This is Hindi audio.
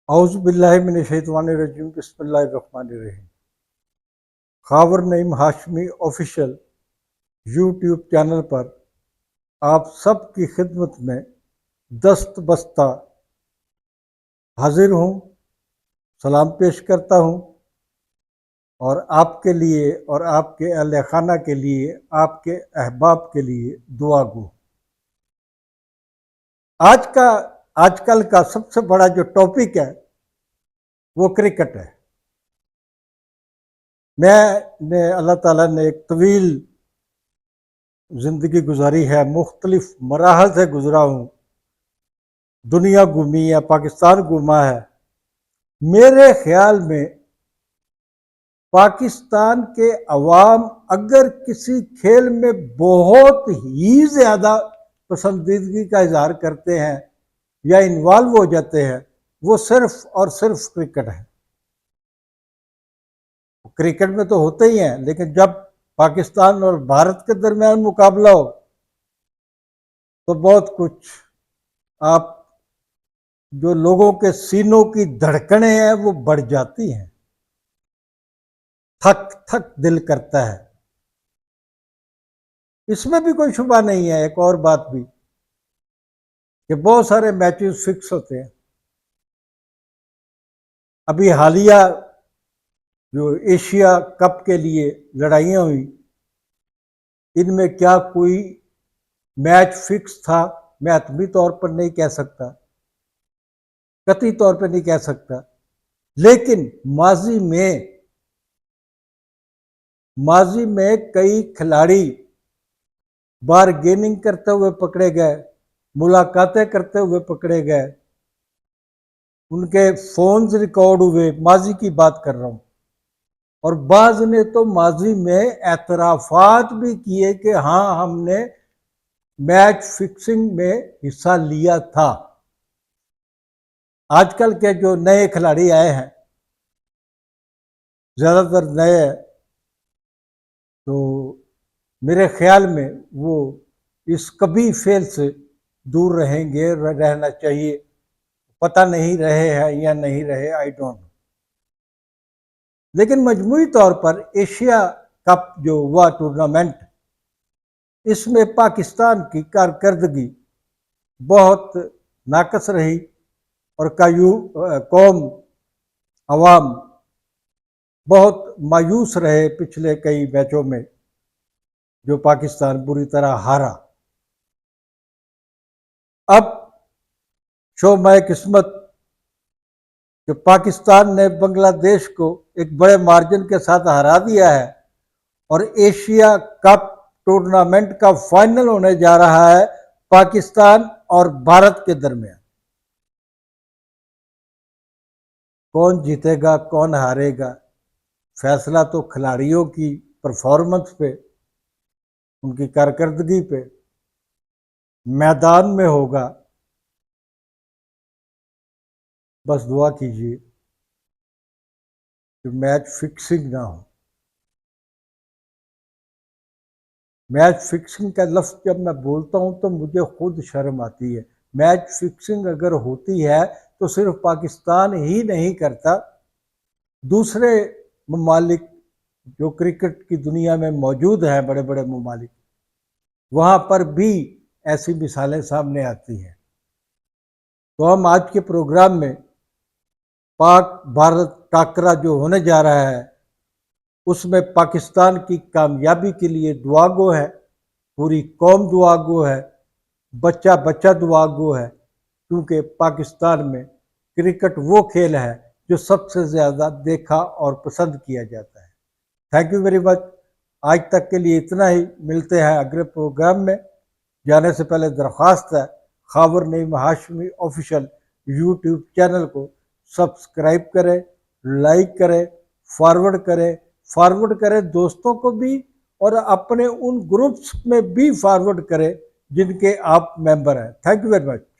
औज़ुबिल्लाहिमिनश्शैतानिर्रजीम बिस्मिल्लाहिर्रहमानिर्रहीम। Khawar Naeem Hashmi official YouTube channel पर आप सब की खिदमत में दस्त बस्ता हाजिर हूँ, सलाम पेश करता हूँ और आपके लिए और आपके अहले खाना के लिए, आपके अहबाब के लिए दुआ गो। आजकल का सबसे बड़ा जो टॉपिक है वो क्रिकेट है। मैंने अल्लाह ताला ने एक तवील ज़िंदगी गुजारी है, मुख्तलिफ मराहल से गुजरा हूँ, दुनिया घूमी है, पाकिस्तान घूमा है। मेरे ख्याल में पाकिस्तान के अवाम अगर किसी खेल में बहुत ही ज़्यादा पसंदीदगी का इजहार करते हैं या इन्वॉल्व हो जाते हैं, वो सिर्फ और सिर्फ क्रिकेट है। क्रिकेट में तो होते ही हैं, लेकिन जब पाकिस्तान और भारत के दरमियान मुकाबला हो तो बहुत कुछ आप जो लोगों के सीनों की धड़कनें हैं वो बढ़ जाती हैं, थक थक दिल करता है। इसमें भी कोई शुबा नहीं है। एक और बात भी कि बहुत सारे मैचेस फिक्स होते हैं। अभी हालिया जो एशिया कप के लिए लड़ाइयाँ हुई, इनमें क्या कोई मैच फिक्स था? मैं हतमी तौर पर नहीं कह सकता, कतई तौर पर नहीं कह सकता, लेकिन माजी में कई खिलाड़ी बारगेनिंग करते हुए पकड़े गए, मुलाकातें करते हुए पकड़े गए, उनके फोन्स रिकॉर्ड हुए, माजी की बात कर रहा हूं। और बाज ने तो माजी में एतराफात भी किए कि हाँ, हमने मैच फिक्सिंग में हिस्सा लिया था। आजकल के जो नए खिलाड़ी आए हैं, ज़्यादातर नए, तो मेरे ख्याल में वो इस कभी फेल से दूर रहेंगे, रहना चाहिए। पता नहीं रहे हैं या नहीं रहे, आई डोंट नो। लेकिन मजमूई तौर पर एशिया कप जो हुआ टूर्नामेंट, इसमें पाकिस्तान की कारकर्दगी बहुत नाकस रही और कौम अवाम बहुत मायूस रहे पिछले कई मैचों में जो पाकिस्तान बुरी तरह हारा। अब शोमाए किस्मत कि पाकिस्तान ने बांग्लादेश को एक बड़े मार्जिन के साथ हरा दिया है और एशिया कप टूर्नामेंट का फाइनल होने जा रहा है पाकिस्तान और भारत के दरमियान। कौन जीतेगा, कौन हारेगा, फैसला तो खिलाड़ियों की परफॉर्मेंस पे, उनकी कारकर्दगी पे मैदान में होगा। बस दुआ कीजिए कि मैच फिक्सिंग ना हो। मैच फिक्सिंग का लफ्ज़ जब मैं बोलता हूं तो मुझे खुद शर्म आती है। मैच फिक्सिंग अगर होती है तो सिर्फ पाकिस्तान ही नहीं करता, दूसरे ममालिक जो क्रिकेट की दुनिया में मौजूद हैं, बड़े बड़े ममालिक, वहाँ पर भी ऐसी मिसालें सामने आती हैं। तो हम आज के प्रोग्राम में पाक भारत टाकरा जो होने जा रहा है, उसमें पाकिस्तान की कामयाबी के लिए दुआ गो है, पूरी कौम दुआ गो है, बच्चा बच्चा दुआ गो है, क्योंकि पाकिस्तान में क्रिकेट वो खेल है जो सबसे ज़्यादा देखा और पसंद किया जाता है। Thank you very much. आज तक के लिए इतना ही, मिलते हैं अगले प्रोग्राम में। जाने से पहले दरख्वास्त है, Khawar Naeem Hashmi official YouTube channel को सब्सक्राइब करें, लाइक करें, फॉरवर्ड करें दोस्तों को भी, और अपने उन ग्रुप्स में भी फॉरवर्ड करें जिनके आप मेंबर हैं। Thank you very much.